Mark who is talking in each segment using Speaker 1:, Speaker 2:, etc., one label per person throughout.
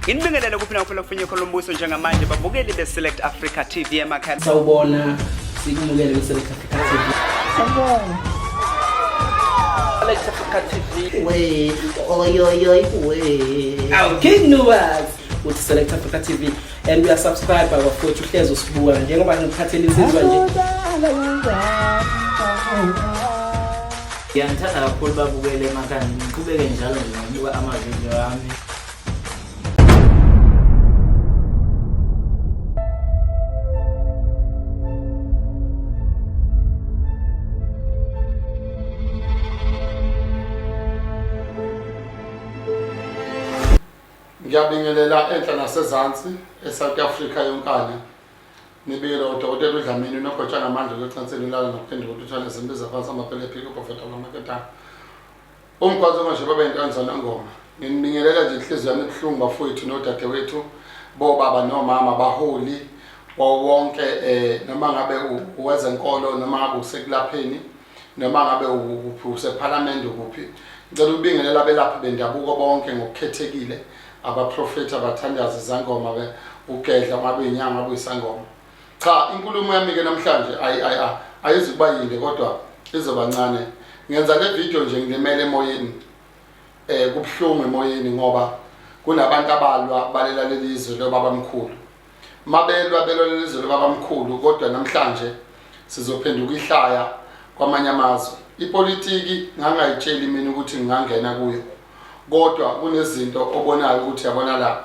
Speaker 1: Inibingelela kuphi na kufunye Colombuso njengamanje babukeli beSelect Africa TV emakhaya.
Speaker 2: Sawubona sikumukele beSelect Africa TV.
Speaker 3: Sawubona.
Speaker 1: Select Africa TV.
Speaker 2: We we. Our King Nuwas with Select Africa TV and we are subscribed by bafowethu Hlezo Sibuka njengoba ngiphathele izizwa nje.
Speaker 3: Ngiyangithanda kakhulu babukele emakhaya ngiqhubeke njalo ngibuka amavideo ami.
Speaker 4: Ngiyabingelela enhla nasezantsi eSouth Africa yonkana nibikela uDokotela uDlamini nokhotshana namandla kwecansini lala nokuphinde ukuthwala izimbiza phansi amaphele phiko profeta lamaketana umgwazi ongasho baba intanzana ngoma nginibingelela nje inhliziyo yami ebhlungu bafowethu nodadewethu bobaba nomama baholi wonke noma ngabe uwezenkolo noma ngabe usekulapheni noma ngabe useparliament ukuphi ngicela ukubingelela abelaphi bendabuko bonke ngokukhethekile abaprofeti abathandazi zangoma ugedla ngabe inyanga ngabe isangoma cha inkulumo yami ke namhlanje ayizukuba yinde kodwa izobancane ngenza le video nje ngilimele emoyeni kubhlungu emoyeni ngoba kunabantu abalwa balela lelizwe lobabamkhulu mabelwa lelizwe lobabamkhulu kodwa namhlanje sizophenduka ihlaya kwamanye amazwe ipolitiki ngangayitsheli mina ukuthi ngingangena kuyo kodwa kunezinto obonayo ukuthi yabona la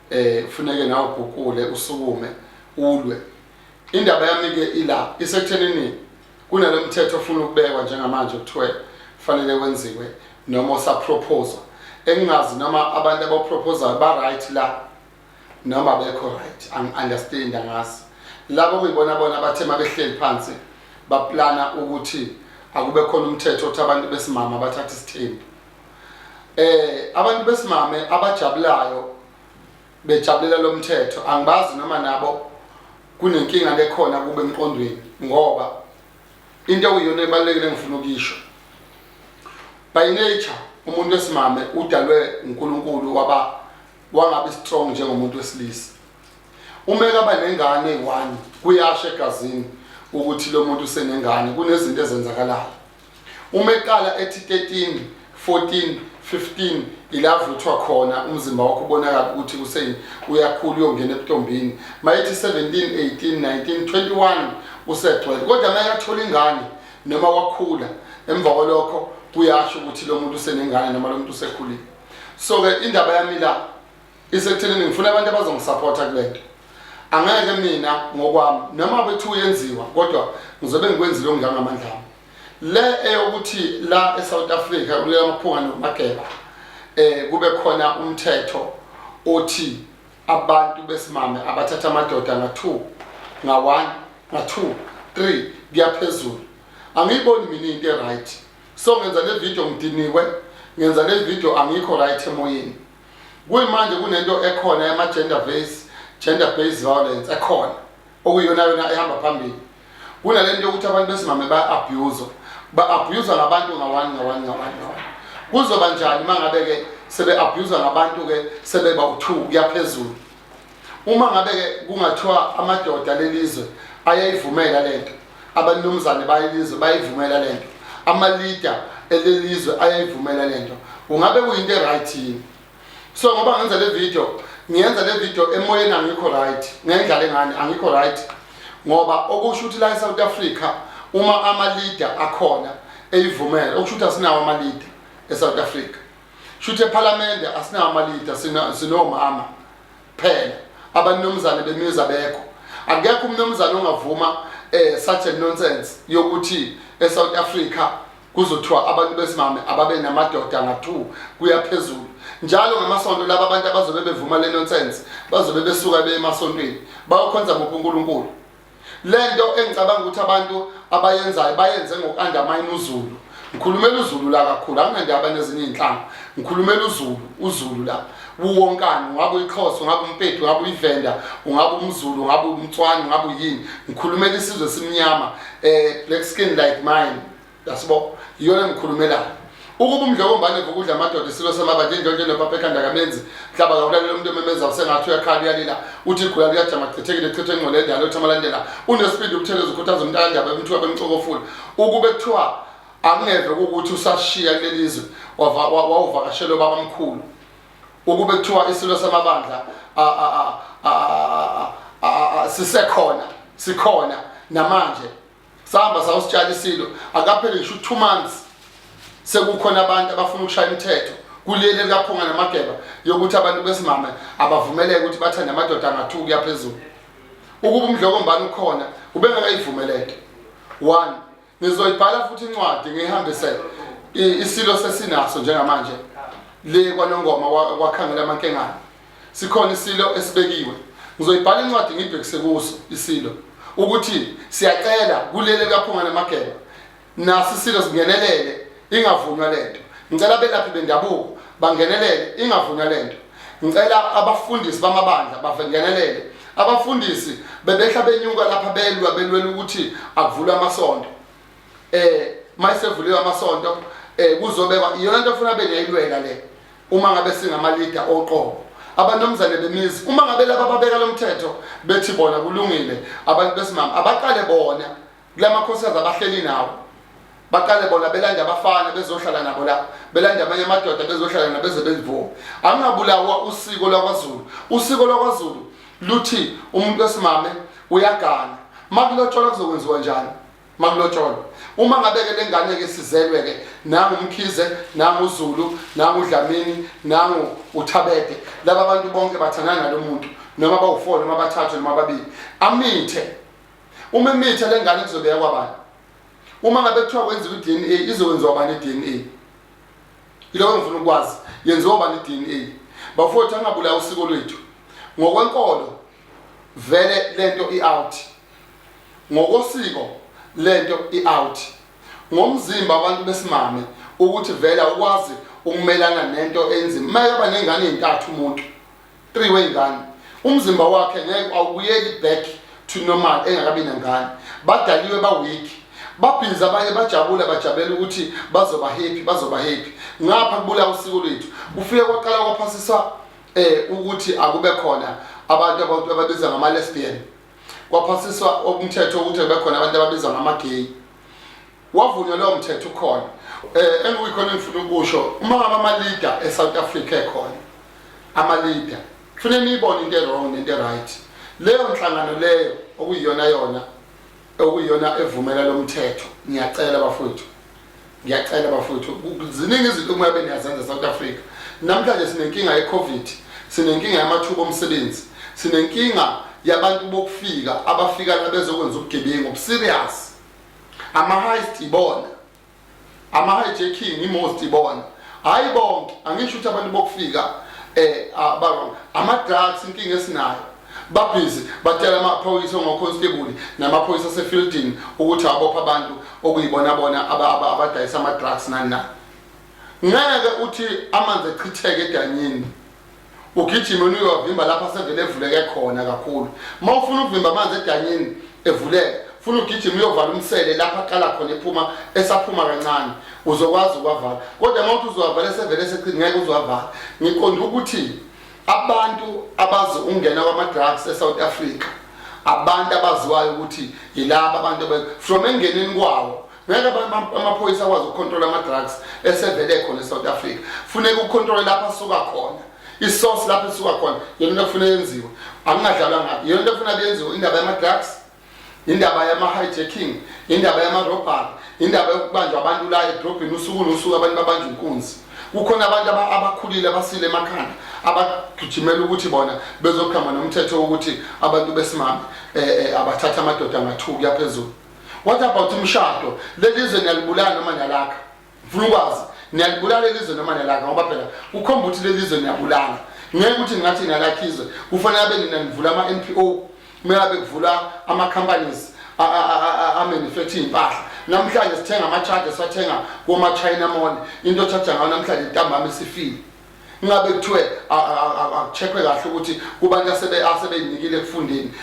Speaker 4: kufuneke nawe ubhukule usukume ulwe indaba yami ke ila isekuthenini kunalemthetho ofuna ukubekwa njengamanje kuthiwe kufanele wenziwe noma usapropose engingazi noma abantu abapropose ba right la noma bekho right understand ngasi labo kuyibona bona abathema behleli phansi baplana ukuthi akube khona umthetho othi abantu besimama bathatha isithembu abantu besimame abajabulayo bejabulela lo mthetho angibazi noma nabo kunenkinga lekhona kube emqondweni ngoba into oyiyona ebalekile ngifuna ukisho by nature umuntu wesimame udalwe uNkulunkulu wangabe strong njengomuntu wesilisa uma ekaba nengane eyi1 kuyasha egazini ukuthi lo muntu usenengane kunezinto ezenzakalayo uma eqala ethi 13 14 15 ilavuthwa khona umzimba wakho ubonakala ukuthi uyakhula uyongena ebuntombini mayithi 17 18 19 21 usegcwele kodwa mayathola ingane noma wakhula emva kwalokho kuyasho ukuthi lo muntu usenengane noma lo muntu usekhulile so ke indaba yami la isekuthenini ngifuna abantu abazongisupporta kulento angeke mina ngokwami noma bethu yenziwa kodwa ngizobe ngikwenzile ongangamandla ami le eyokuthi la eSouth Africa kuleyo maphunga nomageba kube khona umthetho othi abantu besimame abathatha amadoda nga2 nga1 nga2 3 kuyaphezulu angiyiboni mina into right so ngenza le video ngidiniwe ngenza le video angikho right emoyeni kuyimanje kunento ekhona yama gender based violence ekhona okuyona yona ehamba phambili kunalento ukuthi abantu besimame ba-abuse ngabantu nga1 kuzoba njani mangabe ke sebe-abuse ngabantu ke sebeba u2 kuyaphezulu uma ngabe ke kungathiwa amadoda lelizwe ayayivumela lento abanomzane bayilizwe bayivumela lento ama-leader elelizwe ayayivumela lento ungabe kuyinto right yini so ngoba ngenza le video emoyeni angikho right ngendlela engane angikho right ngoba okusho ukuthi la eSouth Africa uma ama-leader akhona eyivumela okusho ukuthi asinawo ama-leader eSouth Africa shuthe eParliament asinawo ama-leader sinomama phela abanomzane bemiza bekho akekho umnomzane ongavuma such a nonsense yokuthi eSouth Africa kuzothiwa abantu besimame ababe namadoda nga2 kuyaphezulu njalo ngamasonto laba abantu abazobe bevuma le nonsense bazobe besuka beyemasontweni bayokhonza ngoNkulunkulu lento engicabanga ukuthi abantu abayenzayo bayenze ngoku-undermine uZulu ngikhulumela uZulu la kakhulu anginandaba nezinye inhlanga ngikhulumela uZulu la uwonkana ungabe uyiXhosa ungabe uMpedi ungabe uyivenda ungabe umZulu ungabe umTswana ungabe uyini ngikhulumela isizwe simnyama black skin like mine yasibo iyona ngikhulumela ukuba umdlokombane ukudla amadoda isilo samabandla indlonje nopapa ekhanda kamenzi mhlaba kawulalela umuntu ememeza usengathi uyakhala uyalila uthi igula liyajama chithekile chithe ingqondo endala uthi amalandela unespeed ukutheleza ukhuthaza umuntu andaba emthiwa bemcokofula ukube kuthiwa akungeve ukuthi usashiya kulelizwe wawuvakashela babamkhulu ukube kuthiwa isilo samabandla sikhona namanje sahamba sawusitshala isilo akapheli ngisho 2 months sekukhona abantu abafuna ukushaya imithetho kuleli likaphunga namageba yokuthi abantu besimame abavumeleke ukuthi bathande amadoda angathuki yaphezulu ukuba umdlokombane ukhona ubengakayivumeleke 1 nizoyibhala futhi incwadi ngihambise isilo sesinaso njengamanje le kwanongoma wakhangela amankengane sikhona isilo esibekiwe ngizoyibhala incwadi ngibhekise kuso isilo ukuthi siyacela kuleli likaphunga namageba nasi isilo singenelele ingavunywa lento ngicela belaphi bendabuko bangenelele ingavunywa lento ngicela abafundisi bamabandla bavengenelele abafundisi bebehla benyuka lapha belwela ukuthi akuvulwe amasonto mayisevuliwe amasonto kuzobekwa iyona nto ufuna beneyilwela le uma ngabe singamalida oqobo abanomzane bemizi uma ngabe laba babeka lomthetho bethi bona kulungile abantu besimama abaqale bona kulamakhosikazi abahleli nawo baqale bona belanda abafana bezohlala nabo la belanda amanye amadoda bezohlala nabeze bezivuma angabulawa usiko lakwaZulu luthi umuntu wesimame uyagana makulotsholwa kuzokwenziwa njani makulotsholwa uma ngabeke lengane ke sizelwe ke nangu umkhize nangu uZulu nangu uDlamini nangu uThabede laba abantu bonke bathandana nalomuntu noma bawu4 noma bathathu noma babili amithe uma emithe lengane kuzobeka kwabani uma ngabe kuthiwa kwenziwa iDNA izokwenziwa bani iDNA yiloko ngifuna ukwazi yenziwa bani iDNA bafowethu angabulawa usiko lwethu ngokwenkolo vele lento i-out ngokosiko lento i-out ngomzimba abantu besimame ukuthi vela ukwazi ukumelana nento enzima mayaba nengane ezintathu umuntu 3 wengane umzimba wakhe ngeke awuyeli back to normal engakabi nengane badaliwe ba-weak babhiza abanye bajabela ukuthi bazoba happy ngapha kubula usiko lwethu kufike kwaqala kwaphasiswa ukuthi akube khona abantu ababiza ngama-lesbian kwaphasiswa umthetho ukuthi bekhona abantu ababiza ngama-gay wavunywa lowo mthetho ukhona engikuyikhona ngifuna ukusho uma ngabe ama-leader eSouth Africa ekhona ama-leader kufanele niyibone into wrong nento right leyo nhlangano leyo okuyiyona evumela lo mthetho ngiyacela bafowethu ziningi izinto kungabe niyazenza eSouth Africa namhlanje sinenkinga ye-COVID sinenkinga yamathuba omsebenzi sinenkinga yabantu bokufika abafika la bezokwenza ubugebengu obuserious ama-heist ibona ama-hijacking i-most ibona hayi bonke angisho ukuthi abantu bokufika ama-drugs inkinga esinayo babhizi batela amaphoyisa ongoconstable namaphoyisa asefieldini ukuthi abopha abantu okuyibona abadayisa ama-drugs nani ngeke uthi amanzi echitheke edanyini ugijima uyovimba lapha sevele evuleke khona kakhulu uma ufuna ukuvimba amanzi edanyini evuleke ufuna ugijima uyovala umsele lapha aqala khona esaphuma kancane uzokwazi ukwavala kodwa uma uthi uzowavala sevele seqini ngeke uzowavala ngiqonda ukuthi abantu abazi ungena kwama-drugs eSouth Africa abantu abaziwayo ukuthi yilaba abantu from engeneni kwawo ngeke amaphoyisa akwazi ukucontrol ama-drugs esevele khona eSouth Africa funeka ucontrol lapha asuka khona isource lapha isuka khona yena into kufanele yenziwe akungadlalwa ngayo yena into kufanele yenziwe indaba yama-drugs indaba yama-hijacking indaba yama-robbery indaba yokubanjwa abantu la edrobheni usuku nosuku abantu babanjwa inkunzi kukhona abantu abakhulile abasile emakhanda abagijimela ukuthi bona bezokhamba nomthetho wokuthi abantu besimame abathatha amadoda angathuki yaphezulu. What about umshado? Lelizwe niyalibulala noma niyalakha. Mfuna ukwazi niyalibulala lelizwe noma niyalakha ngoba phela ukhomba ukuthi lelizwe niyabulala. Ngeke ukuthi ngathi niyalakhizwe kufanele abe ninivula ama-NPO meyabe kuvula ama-companies a-manufacturing impahla. Namhlanje sithenga ama-chargers wathenga koma-China Mall into charger ngayo namhlanje intambama isifile. ngabe kuthiwe akucheckwe kahle ukuthi kubantu asebeyinikile ekufundeni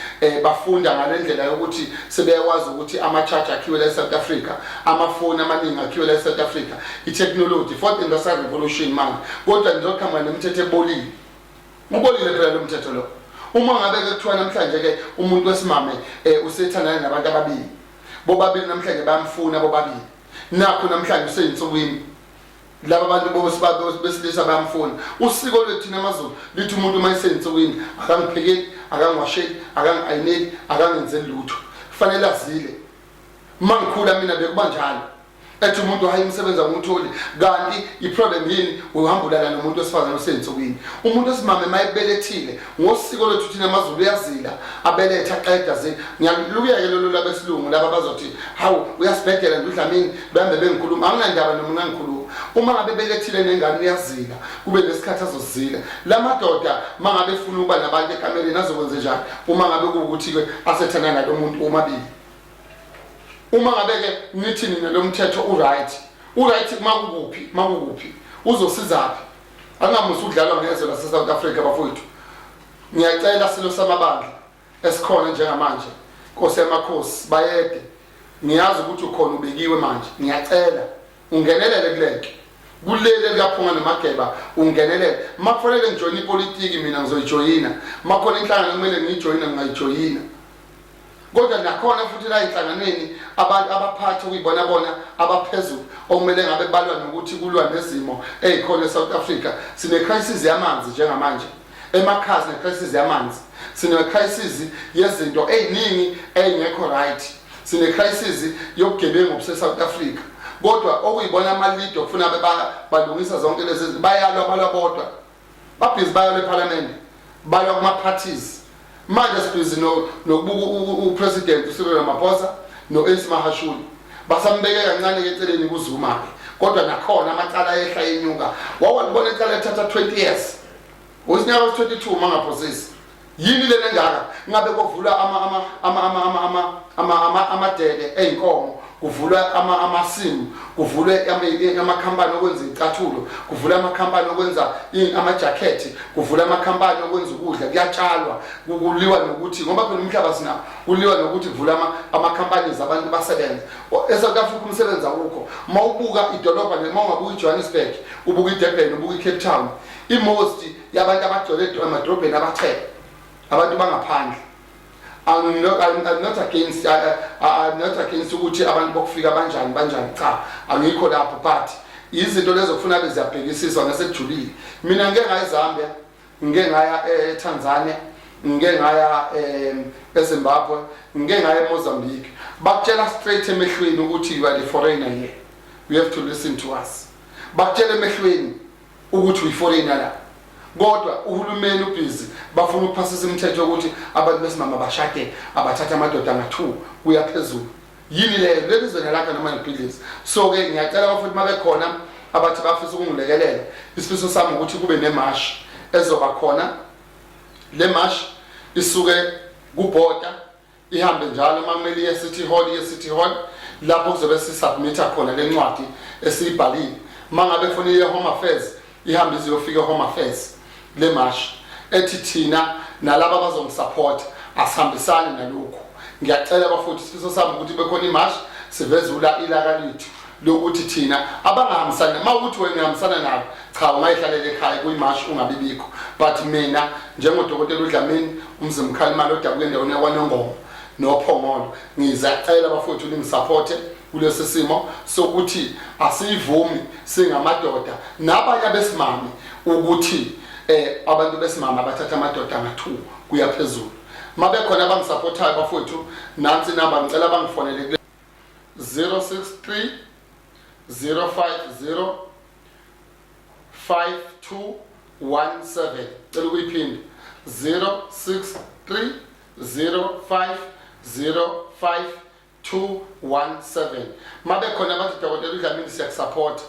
Speaker 4: bafunda ngalendlela yokuthi sebeyakwazi ukuthi ama-charge akhiwe la eSouth Africa, amafoni amaningi akhiwe la eSouth Africa, i-technology, fourth industrial revolution manje. Kodwa nizoqhamuka nemithetho ebolile. Ubolile phela lo mthetho lo. Uma ngabe kuthiwa namhlanje ke umuntu wesimame usethandana nabantu ababili. Bobabili namhlanje bayamfuna bobabili. Nakho namhlanje useyinsukwini. Laba bantu besilisa bayamfuna. Usiko lwethu namaZulu lithi umuntu mayiseyinsukwini akangiphekeli, akangiwasheli, akangi-ayineli, akangenzeli lutho. Kufanele azile. Mangikhula mina bekuba njalo. Ethi umuntu hayi umsebenzi awumutholi, kanti iproblem yini uhambulana nomuntu wesifazane oseyinsukwini. Umuntu wesimame mayebelethile ngosiko lwethu thina amaZulu uyazila abeletha aqeda ze ngiyalukuyeke lolo labesilungu laba bazothi hawu uyasibhedela ndudlamini bambe bengikhuluma anginandaba noma ngikhuluma. Uma ngabe belethile nengane uyazila kube nesikhathi azozila. Lamadoda mangabe efuna ukuba nabantu ekameleni azokwenza njani uma ngabe kuwukuthi ke asethana nalo muntu omabili. Uma ngabe ke nithi nina lo mthetho uright makukuphi uzosizaphi angamusi udlalwa ngezwe lase South Africa bafowethu. Ngiyacela silo samabandla esikhona njengamanje Nkosi yamakhosi bayede ngiyazi ukuthi ukhona ubekiwe manje ngiyacela ungenelele kuleke kulele likaphunga noMageba ungenelele makufanele ngijoyine ipolitiki mina ngizoyijoyina makhona inhlangano kumele ngiyijoyina ngingayijoyina. Kodwa nakhona futhi la enhlanganweni abantu abaphathi ukuyibona bona abaphezulu okumele ngabe balwa nokuthi kulwa nezimo ezikhona eSouth Africa. Sine crisis yamanzi njengamanje emakhaya, sine crisis yamanzi, sine crisis yezinto eziningi ezingekho right, sine crisis yobugebengu obuse-South Africa. Kodwa okuyibona ama-leader okufuna balungisa zonke lezi balwa bodwa, babhizi bayalwa eParliament, balwa kuma-parties. Manje sibhizi nokubuka uPresident uCyril Ramaphosa no-Ace Mahashule basambeke kancane eceleni kuZuma-ke. Kodwa nakhona amacala ehla yenyuka wawalibona icala ethatha 20 years usinyaka was-22 mangaphosisi yini lena engaka ngabe kuvula amadele ey'nkomo, kuvulwa amasimu, kuvulwe amakhampani okwenza icathulo, kuvulwa amakhampani okwenza amajakhethi, kuvulwa amakhampani okwenza ukudla, kuyatshalwa, kuliwa nokuthi ngoba phela umhlaba sinawo kuliwa nokuthi kuvula amakhampani zabantu basebenza. eSouth Africa umsebenzi awukho. Mawubuka idolobha mawungabuka iJohannesburg, ubuka iDurban, ubuka iCape Town, imost yabantu abagcwele emadrobheni abathele abantu bangaphandle. I'm not against ukuthi abantu bokufika banjani cha angikho lapho, but izinto lezo kufuna beziyabhekisiswa ngasekujulile. Mina ngeke ngaya eZambia, ngeke ngaya eTanzania, ngeke ngaya eZimbabwe, ngeke ngaya eMozambique. Bakutshela straight emehlweni ukuthi you are the foreigner here, you have to listen to us. Bakutshela emehlweni ukuthi uyi-foreigner la. Kodwa uhulumeni ubhizi bafuna ukuphasisa imithetho ukuthi abantu besimama bashade abathatha amadoda nga2 kuya phezulu. Yini leyo lelizwe lakhe noma iphilisi. So ke ngiyacela bafuthi mabekhona abathi bafisa ukungilekelela, isifiso sami ukuthi kube nemarsh ezoba khona. Le marsh isuke kuBhoda ihambe njalo mameli ye-City Hall lapho kuzobe sisubmita khona lencwadi esiyibhalile. Mangabe funa ye-Home Affairs ihambe iziyofika eHome Affairs. Le marsh ethi thina nalabo abazongisupport asihambisane nalokho. Ngiyacela abafuthi isifiso sami ukuthi bekhona imarsh sivezula ilaka lethu lokuthi thina abangahambisana mawukuthi wena uhambisana nabo cha ungayihlalele ekhaya kuyimarsh ungabibikho. But mina njengodokotela uDlamini umzimkhalimali odabuke endaweni yakwaNongoma noPhongolo ngizacela abafuthi ningisupport kulesi simo sokuthi asiyivumi singamadoda nabanye abesimame ukuthi abantu besimama bathatha amadoda nga2 kuya phezulu. Mabe khona abangisupportayo bafowethu nansi inamba ngicela bangifonele 063 050 5217. Cela ukuyiphinde 063 050 5217. Mabe khona abathi dokotela uDlamini siyakusupport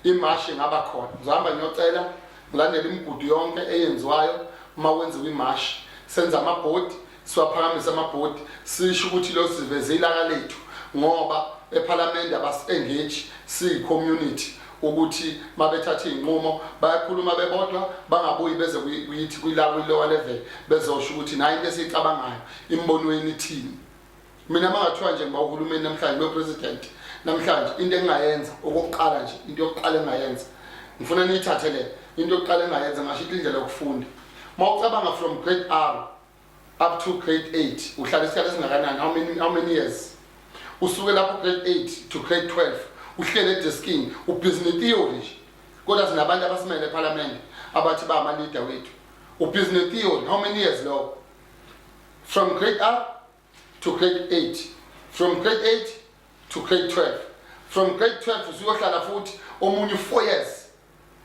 Speaker 4: imarsh ngaba khona. Ngihamba ngiyocela ngilandela imigudu yonke eyenziwayo mawenziwa imarsh. Senza amabhodi, siwaphakamisa amabhodi, sisho ukuthi lo siveze ilaka lethu ngoba eParliament abasi-engage siyi-community ukuthi mabethatha inqumo bayakhuluma bebodwa bangabuyi beze kuyithi kwilower level bezosho ukuthi nayi into esicabangayo imbonweni ithini. Mina mangathiwa nje ngoba uhulumeni namhlanje bepresident namhlanje into engayenza okokuqala nje into yokuqala engayenza ngifuna niyithathe le into yokuqala engayenza ngasho indlela yokufunda. Mawucabanga from grade R up to grade 8 uhlala isikhathi esingakanani how many years usuke lapho grade 8 to grade 12 uhlele edeskini ubusiness theory kodwa sinabantu abasimele eParliament abathi ba ama leader wethu ubusiness theory how many years lo from grade R to grade 8 from grade 8 to grade 12 from grade 12 usuyohlala futhi omunye 4 years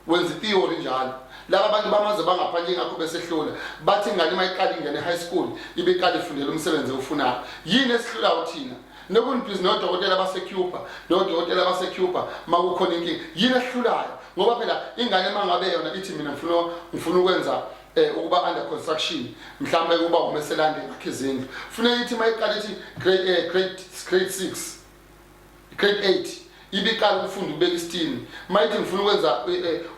Speaker 4: wenza theory njalo. Laba abantu bamazwe bangaphandle ngakho besehlula bathi ingane mayiqala ingene high school ibiqala ifundela umsebenzi ofunayo. Yini esihlula uthina nokunibhizi nodokotela baseCuba nodokotela baseCuba makukhona inkingi yini esihlulayo ngoba phela ingane mangabe yona ithi mina ngifuna ukwenza ukuba under construction mhlawumbe kuba umeselande ngakhizindlu kufanele ithi mayiqala ithi grade 6 grade 8 ibiqala ukufunda ubeka isitini mayithi ngifuna ukwenza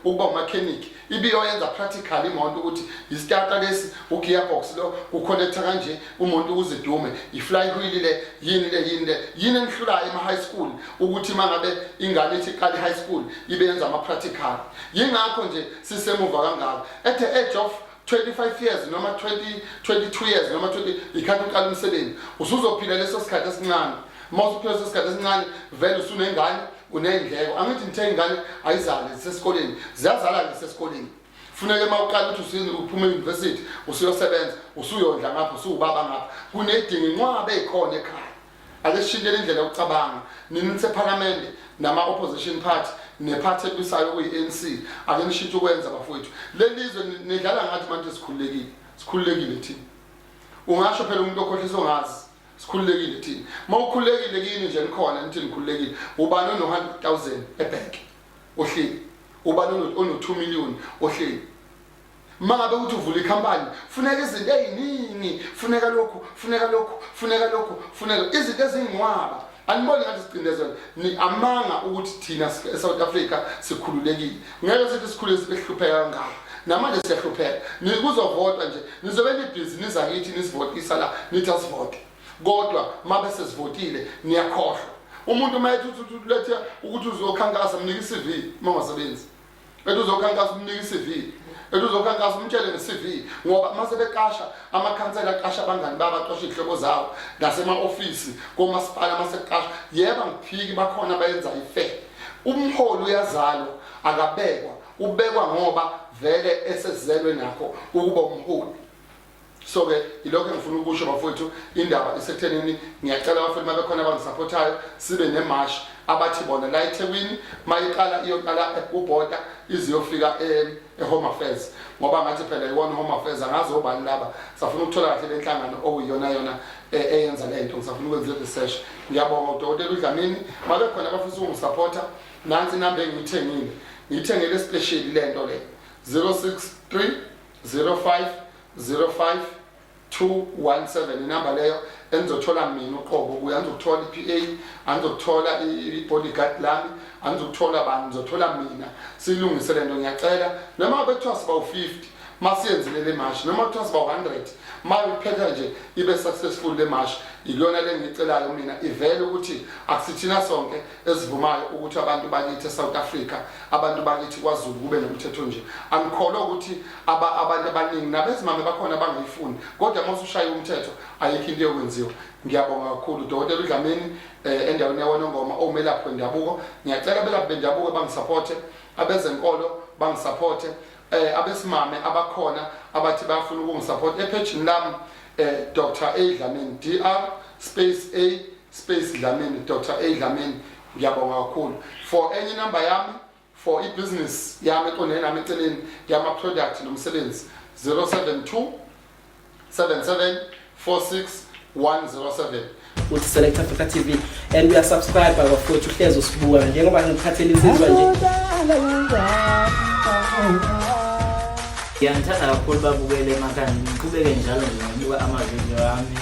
Speaker 4: ukuba umechanic ibiyoyenza practical imoto ukuthi istarter lesi ugearbox lo uconnecta kanje umuntu uzidume ifly wheel le yini enhlulayo ema high school ukuthi mangabe ingane ithi iqala high school ibenza ama practical. Yingakho nje sisemuva kangaka at the age of 25 years noma 22 years noma 20 ikhathi uqala umsebenzi usuzophila leso sikhathi esincane. Mawusuphila leso sikhathi esincane vele usunengane unendleko angithi ngithe ingane ayizale sesikoleni ziyazala ngisesikoleni kufuneka mawuqala ukuthi uphuma euniversity usuyosebenza usuyondla ngapha usubaba ngapha kunedinga inqwabe ekhona ekhaya. Ake sishintshele indlela yokucabanga nini seParliament nama opposition party neparty ebisayo kuyiNC ake nishintshe ukwenza bafowethu lelizwe nidlala ngathi manje sikhululekile thina. Ungasho phela umuntu okhohlisa ongazi sikhululekile thina mawukhululekile kini nje nikhona nithi nikhululekile ubani ono 100,000 ebank ohleli ubani ono 2 million ohleli mangabe uthi uvula ikhampani funeka izinto eziningi funeka lokhu izinto ezingcwaba aniboni ngathi sicindezela ni amanga ukuthi thina eSouth Africa sikhululekile ngeke sithi sikhulule sibehlupheka kangaka namanje siyahlupheka nikuzovota nje nizobe nebhizinisi akithi nisivotisa la nithi asivote kodwa mabe sesivotile niyakhohlwa. Umuntu mayethi ulethe ukuthi uzokhankasa mnika iCV mangasebenzi ethi uzokhankasa umnika iCV ethi uzokhankasa umtshele ngeCV ngoba mase beqasha amakhansela aqasha abangani babaqasha ihloko zawo nasema office komasipala maseqasha yeba ngiphiki bakhona bayenza ifair. Umholi uyazalwa akabekwa ubekwa ngoba vele esesizelwe nakho ukuba umholi. So ke ilokho engifuna ukusho bafowethu indaba isethenini ngiyacela abafowethu mabekhona abangisupportayo sibe nemarch abathi bona la eThekwini mayiqala iyoqala eBoda iziyofika eHome Affairs ngoba ngathi phela iwona Home Affairs angazobani laba safuna ukuthola kahle lenhlangano okuyiyona eyenza lento ngisafuna ukwenza research. Ngiyabonga uDokotela uDlamini mabekhona abafisa ukungisupporta nansi number ngiyithengele special lento le 0630505 inamba leyo enizothola mina uqobo kuya anizothola iPA anizothola ibodyguard lami anizothola bani nizothola mina silungise lento. Ngiyacela noma bethiwa siba u50 masiyenzile le march noma bethiwa siba u100 mayiphetha nje ibe successful le march ilona lengicelayo mina ivele ukuthi akusithina sonke esivumayo ukuthi abantu bakithi eSouth Africa abantu bakithi kwaZulu kube nomthetho nje. Angikholwa ukuthi abantu abaningi nabezimame bakhona bangayifuni kodwa mase ushaya umthetho ayikho into yokwenziwa. Ngiyabonga kakhulu uDokotela uDlamini endaweni yaWonongoma omelaphi wendabuko. Ngiyacela abelaphi bendabuko bangisupporte abezenkolo bangisupporte abesimame abakhona abathi bafuna ukungisupport epage lami Dr. A Dlamini Dlamini Dr. A Dlamini. Ngiyabonga kakhulu for any number yami for ibusiness yami eqondene nami eceleni yama product nomsebenzi 072 77 46 107
Speaker 2: uthi Select Africa TV and we are subscribed bafowethu uhlezi usibuka njengoba ngiphathele izizwa nje.
Speaker 3: Ngiyangithanda kakhulu babukele emakhaya ngiqhubeke njalo ngibuka amavideo ami.